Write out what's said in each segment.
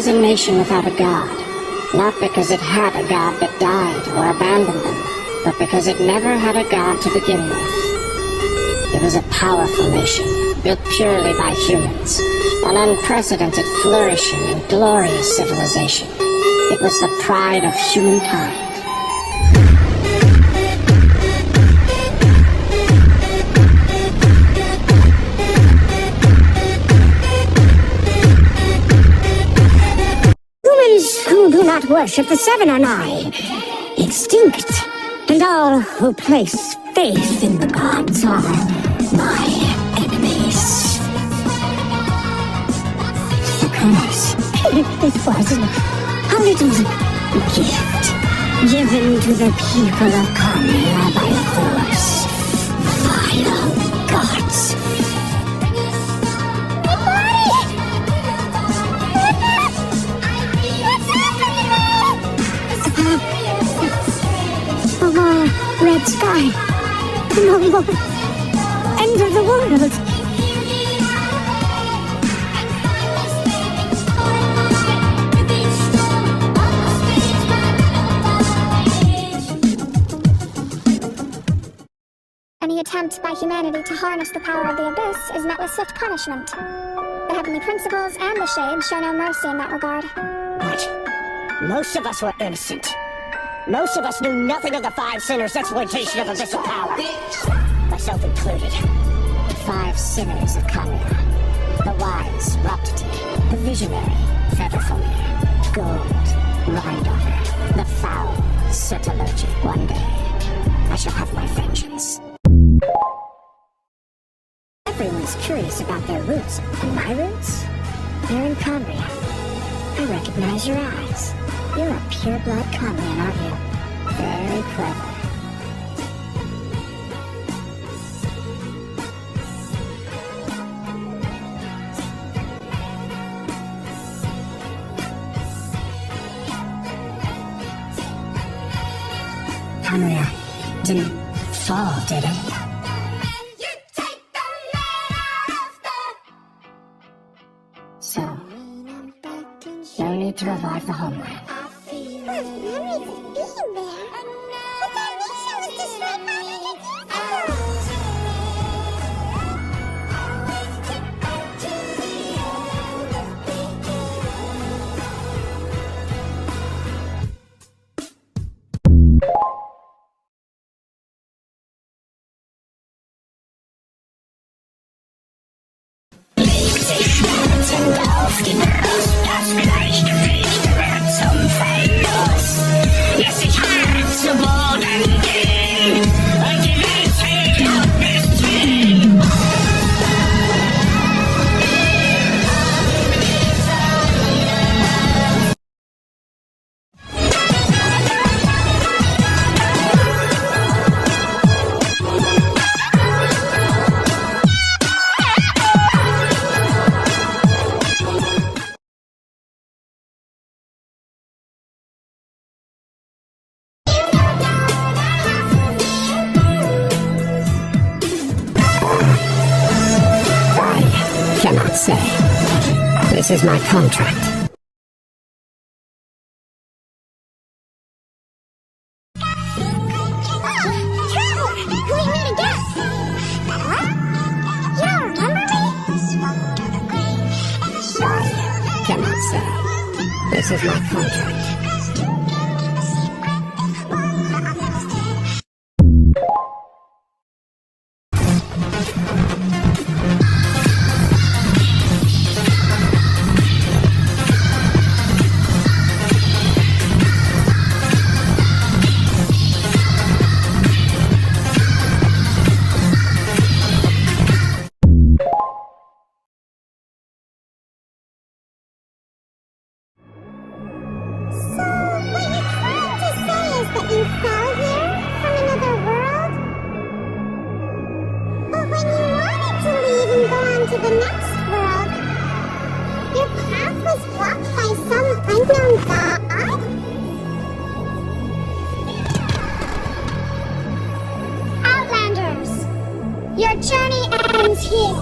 was a nation without a god. Not because it had a god that died or abandoned them, but because it never had a god to begin with. It was a powerful nation, built purely by humans. An unprecedented, flourishing, and glorious civilization. It was the pride of humankind. Humans who do not worship the Seven are nigh extinct, and all who place faith in the gods are my enemies. The curse. It was a little gift given to the people of Khaenriah by force. Vile gods. Red sky. No more. End of the world. Any attempt by humanity to harness the power of the Abyss is met with swift punishment. The Heavenly Principles and the Shade show no mercy in that regard. But most of us were innocent. Most of us knew nothing of the Five Sinners' exploitation of abyssal power. Myself included. The Five Sinners of Khaenriah. The wise, Raptity. The visionary, Featherfamir. Gold, Rhindaughter. The foul, Sertologic. One day, I shall have my vengeance. Everyone's curious about their roots. And my roots? They're in Khaenriah. I recognize your eyes. You're a pure-blood Khaenriah, aren't you? Very clever. Khaenriah didn't fall, did it? So, no need to revive the homeland. Memories of being there. But that nation was destroyed 500 years ago. Das vielleicht wird zum Verlust. Lass dich hart zu Boden gehen und die Welt fällt auf bis hin. Cannot say. This is my contract. Cannot say. This is my contract. Your journey ends here.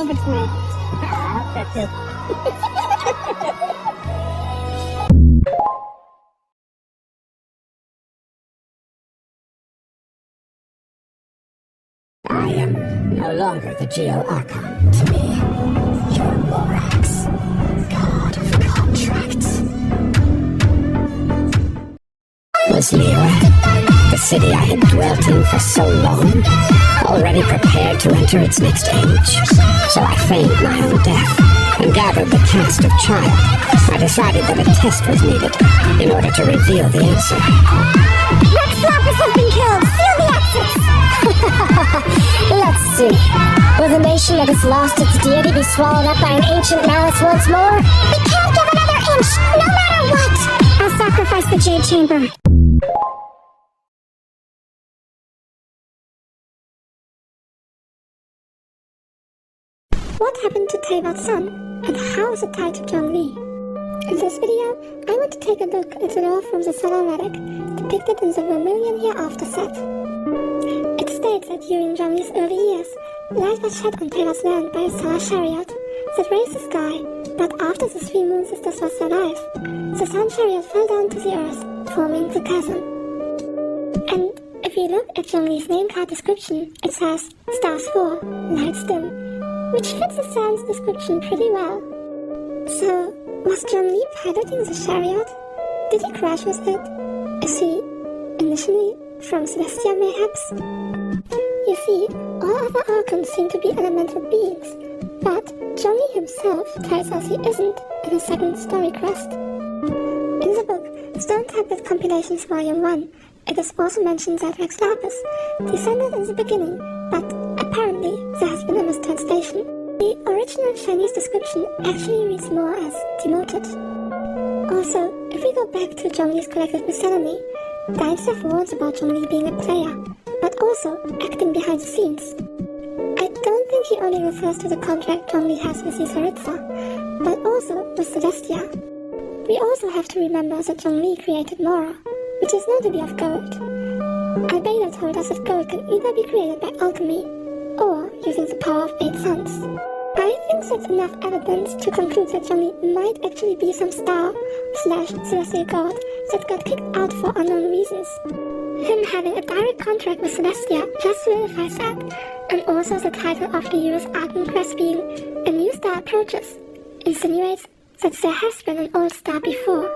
between. That's it. I am no longer the Geo-Archon. To me, you're Morax, god of contracts. Was Lira, the city I had dwelt in for so long, already prepared to enter its next age? So I feigned my own death and gathered the cast of Child. I decided that a test was needed in order to reveal the answer. Rex Lapis has been killed! Seal the exits! Let's see. Will the nation that has lost its deity be swallowed up by an ancient malice once more? We can't give another inch, no matter what! I'll sacrifice the Jade Chamber. What happened to Teyvat's son, and how is it tied to Zhongli? In this video, I want to take a look at the lore from the Solar Relic, depicted in the Vermilion Hereafter set. It states that during Zhongli's early years, light was shed on Teyvat's land by a solar chariot that raised the sky, but after the three moon sisters lost their lives, the sun chariot fell down to the earth, forming the chasm. And if we look at Zhongli's name card description, it says Stars 4, Lights Dim, which fits the sun's description pretty well. So, was Zhongli piloting the chariot? Did he crash with it? Is he initially from Celestia mayhaps? You see, all other Archons seem to be elemental beings, but Zhongli himself tells us he isn't in the second story quest. In the book, Stone Tablet Compilations Volume 1, it is also mentioned that Rex Lapis descended in the beginning, but apparently there has been a mistranslation. The original Chinese description actually reads more as demoted. Also, if we go back to Zhongli's collected miscellany, Dainsleif warns about Zhongli being a player, but also acting behind the scenes. I don't think he only refers to the contract Zhongli has with Ysaritza, but also with Celestia. We also have to remember that Zhongli created Mora, which is known to be of gold. Albedo told us that gold can either be created by alchemy, or using the power of 8 suns. I think that's enough evidence to conclude that Zhongli might actually be some star/celestial god that got kicked out for unknown reasons. Him having a direct contract with Celestia just verifies that, and also the title of the year's Archon quest being A New Star Approaches insinuates that there has been an old star before.